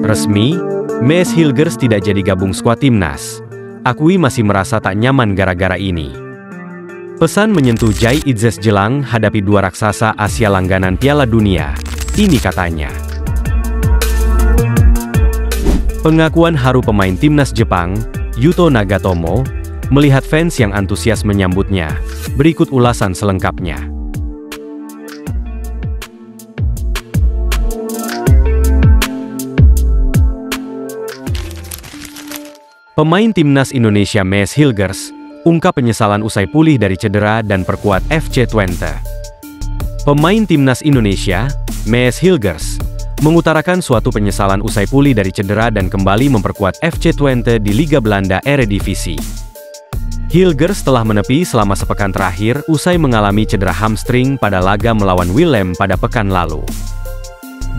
Resmi, Mees Hilgers tidak jadi gabung skuad timnas. Akui masih merasa tak nyaman gara-gara ini. Pesan menyentuh Jai Idzes jelang hadapi dua raksasa Asia langganan Piala Dunia. Ini katanya. Pengakuan haru pemain timnas Jepang, Yuto Nagatomo, melihat fans yang antusias menyambutnya. Berikut ulasan selengkapnya. Pemain timnas Indonesia Mees Hilgers ungkap penyesalan usai pulih dari cedera dan perkuat FC Twente. Pemain timnas Indonesia, Mees Hilgers, mengutarakan suatu penyesalan usai pulih dari cedera dan kembali memperkuat FC Twente di Liga Belanda Eredivisie. Hilgers telah menepi selama sepekan terakhir usai mengalami cedera hamstring pada laga melawan Willem pada pekan lalu.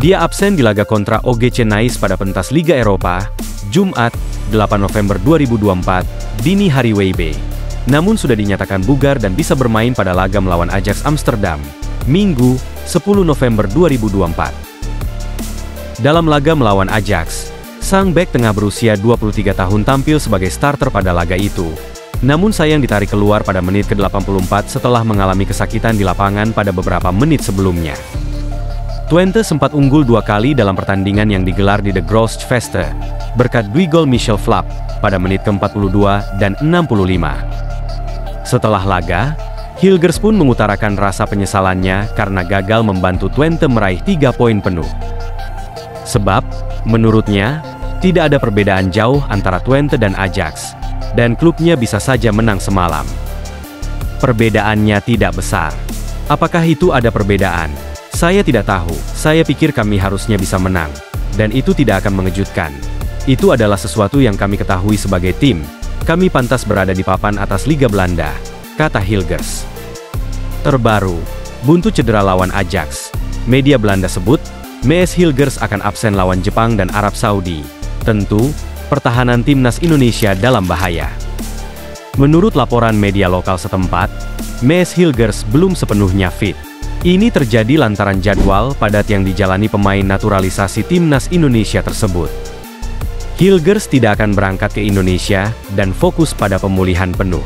Dia absen di laga kontra OGC Nice pada pentas Liga Eropa, Jumat, 8 November 2024, dini hari WIB. Namun sudah dinyatakan bugar dan bisa bermain pada laga melawan Ajax Amsterdam, Minggu, 10 November 2024. Dalam laga melawan Ajax, sang bek tengah berusia 23 tahun tampil sebagai starter pada laga itu. Namun sayang ditarik keluar pada menit ke-84 setelah mengalami kesakitan di lapangan pada beberapa menit sebelumnya. Twente sempat unggul 2 kali dalam pertandingan yang digelar di De Grosvesten, berkat 2 gol Michel Flapp pada menit ke-42 dan 65. Setelah laga, Hilgers pun mengutarakan rasa penyesalannya karena gagal membantu Twente meraih 3 poin penuh. Sebab, menurutnya, tidak ada perbedaan jauh antara Twente dan Ajax, dan klubnya bisa saja menang semalam. Perbedaannya tidak besar. Apakah itu ada perbedaan? Saya tidak tahu, saya pikir kami harusnya bisa menang, dan itu tidak akan mengejutkan. Itu adalah sesuatu yang kami ketahui sebagai tim, kami pantas berada di papan atas Liga Belanda, kata Hilgers. Terbaru, buntu cedera lawan Ajax, media Belanda sebut, Mees Hilgers akan absen lawan Jepang dan Arab Saudi. Tentu, pertahanan timnas Indonesia dalam bahaya. Menurut laporan media lokal setempat, Mees Hilgers belum sepenuhnya fit. Ini terjadi lantaran jadwal padat yang dijalani pemain naturalisasi timnas Indonesia tersebut. Hilgers tidak akan berangkat ke Indonesia dan fokus pada pemulihan penuh.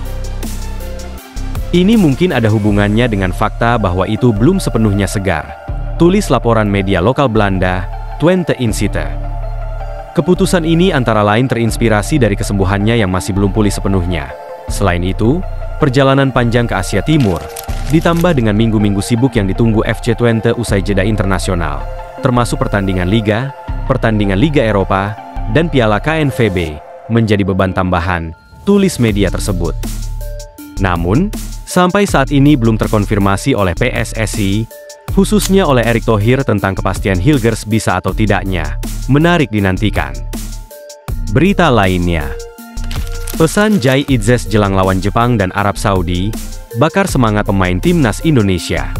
Ini mungkin ada hubungannya dengan fakta bahwa itu belum sepenuhnya segar, tulis laporan media lokal Belanda, Twente Insight. Keputusan ini antara lain terinspirasi dari kesembuhannya yang masih belum pulih sepenuhnya. Selain itu, perjalanan panjang ke Asia Timur, ditambah dengan minggu-minggu sibuk yang ditunggu FC Twente usai jeda internasional, termasuk pertandingan Liga Eropa, dan Piala KNVB, menjadi beban tambahan, tulis media tersebut. Namun, sampai saat ini belum terkonfirmasi oleh PSSI, khususnya oleh Erick Thohir tentang kepastian Hilgers bisa atau tidaknya, menarik dinantikan. Berita lainnya, pesan Jai Idzes jelang lawan Jepang dan Arab Saudi, bakar semangat pemain timnas Indonesia.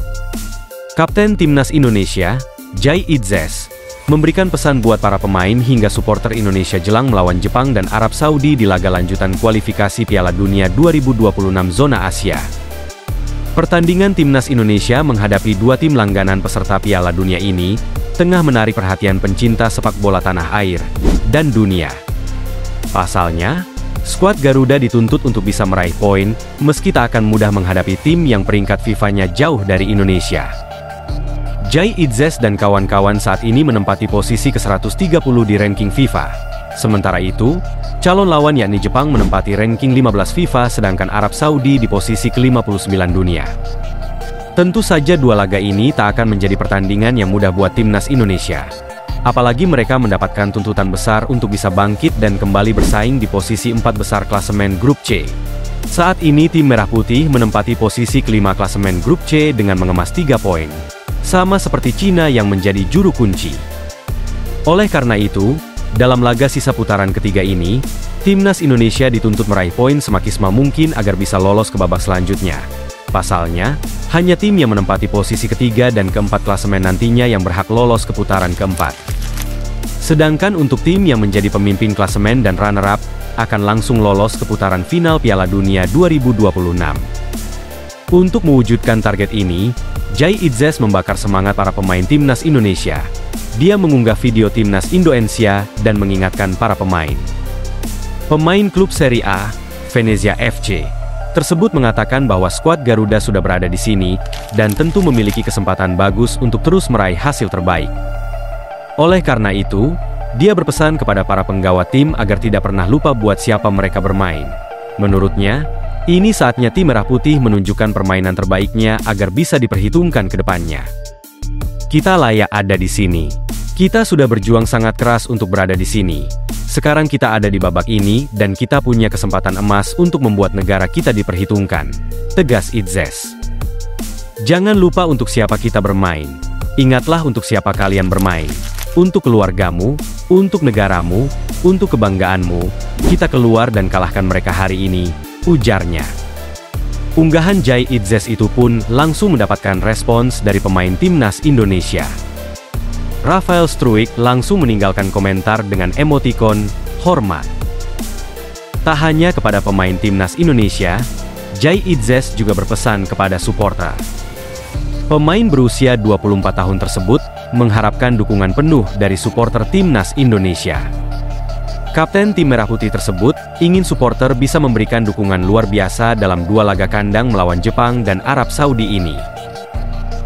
Kapten timnas Indonesia, Jai Idzes, memberikan pesan buat para pemain hingga supporter Indonesia jelang melawan Jepang dan Arab Saudi di laga lanjutan kualifikasi Piala Dunia 2026 zona Asia. Pertandingan timnas Indonesia menghadapi dua tim langganan peserta Piala Dunia ini, tengah menarik perhatian pencinta sepak bola tanah air dan dunia. Pasalnya, skuad Garuda dituntut untuk bisa meraih poin, meski tak akan mudah menghadapi tim yang peringkat FIFA-nya jauh dari Indonesia. Jai Idzes dan kawan-kawan saat ini menempati posisi ke-130 di ranking FIFA. Sementara itu, calon lawan yakni Jepang menempati ranking 15 FIFA sedangkan Arab Saudi di posisi ke-59 dunia. Tentu saja dua laga ini tak akan menjadi pertandingan yang mudah buat timnas Indonesia. Apalagi mereka mendapatkan tuntutan besar untuk bisa bangkit dan kembali bersaing di posisi 4 besar klasemen Grup C. Saat ini tim Merah Putih menempati posisi kelima klasemen Grup C dengan mengemas 3 poin. Sama seperti Cina yang menjadi juru kunci. Oleh karena itu, dalam laga sisa putaran ketiga ini, timnas Indonesia dituntut meraih poin semaksimal mungkin agar bisa lolos ke babak selanjutnya. Pasalnya, hanya tim yang menempati posisi ketiga dan keempat klasemen nantinya yang berhak lolos ke putaran keempat. Sedangkan untuk tim yang menjadi pemimpin klasemen dan runner-up, akan langsung lolos ke putaran final Piala Dunia 2026. Untuk mewujudkan target ini, Jai Idzes membakar semangat para pemain timnas Indonesia. dia mengunggah video timnas Indonesia dan mengingatkan para pemain. Pemain klub Serie A, Venezia FC, tersebut mengatakan bahwa skuad Garuda sudah berada di sini dan tentu memiliki kesempatan bagus untuk terus meraih hasil terbaik. Oleh karena itu, dia berpesan kepada para penggawa tim agar tidak pernah lupa buat siapa mereka bermain. Menurutnya, ini saatnya tim Merah Putih menunjukkan permainan terbaiknya agar bisa diperhitungkan ke depannya. Kita layak ada di sini. Kita sudah berjuang sangat keras untuk berada di sini. Sekarang kita ada di babak ini dan kita punya kesempatan emas untuk membuat negara kita diperhitungkan, tegas Itzes. Jangan lupa untuk siapa kita bermain. Ingatlah untuk siapa kalian bermain. Untuk keluargamu, untuk negaramu, untuk kebanggaanmu, kita keluar dan kalahkan mereka hari ini, ujarnya. Unggahan Jai Itzes itu pun langsung mendapatkan respons dari pemain timnas Indonesia. Rafael Struijk langsung meninggalkan komentar dengan emotikon hormat. Tak hanya kepada pemain timnas Indonesia, Jai Itzes juga berpesan kepada supporter. Pemain berusia 24 tahun tersebut mengharapkan dukungan penuh dari supporter timnas Indonesia. Kapten tim Merah Putih tersebut ingin supporter bisa memberikan dukungan luar biasa dalam 2 laga kandang melawan Jepang dan Arab Saudi ini.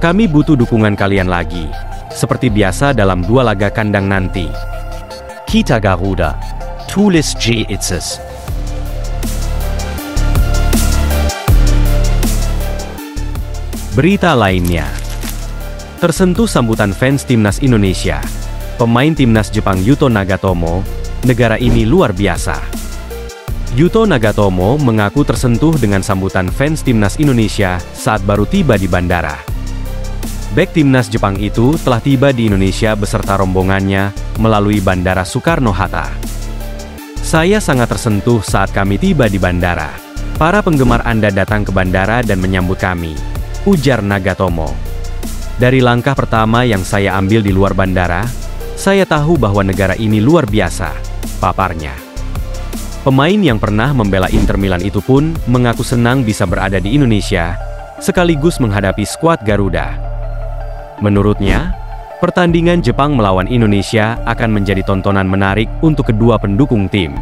Kami butuh dukungan kalian lagi, seperti biasa dalam 2 laga kandang nanti. Kita Garuda, tulis Jai Itzes. Berita lainnya. Tersentuh sambutan fans timnas Indonesia, pemain timnas Jepang Yuto Nagatomo, negara ini luar biasa. Yuto Nagatomo mengaku tersentuh dengan sambutan fans timnas Indonesia saat baru tiba di bandara. Bek timnas Jepang itu telah tiba di Indonesia beserta rombongannya melalui Bandara Soekarno-Hatta. Saya sangat tersentuh saat kami tiba di bandara. Para penggemar Anda datang ke bandara dan menyambut kami, ujar Nagatomo. Dari langkah pertama yang saya ambil di luar bandara, saya tahu bahwa negara ini luar biasa, paparnya. Pemain yang pernah membela Inter Milan itu pun mengaku senang bisa berada di Indonesia, sekaligus menghadapi skuad Garuda. Menurutnya, pertandingan Jepang melawan Indonesia akan menjadi tontonan menarik untuk kedua pendukung tim.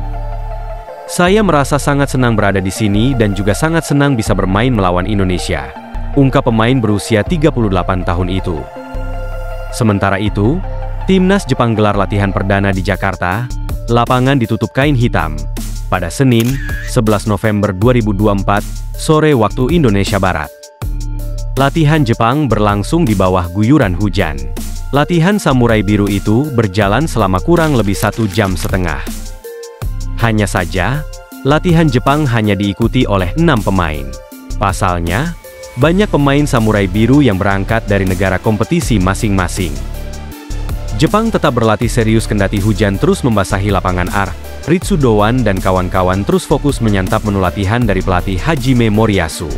Saya merasa sangat senang berada di sini dan juga sangat senang bisa bermain melawan Indonesia, ungkap pemain berusia 38 tahun itu. Sementara itu, timnas Jepang gelar latihan perdana di Jakarta, lapangan ditutup kain hitam, pada Senin, 11 November 2024, sore waktu Indonesia Barat. Latihan Jepang berlangsung di bawah guyuran hujan. Latihan samurai biru itu berjalan selama kurang lebih 1,5 jam. Hanya saja, latihan Jepang hanya diikuti oleh 6 pemain. Pasalnya, banyak pemain samurai biru yang berangkat dari negara kompetisi masing-masing. Jepang tetap berlatih serius kendati hujan terus membasahi lapangan AR. Ritsu Dowan dan kawan-kawan terus fokus menyantap menu latihan dari pelatih Hajime Moriyasu.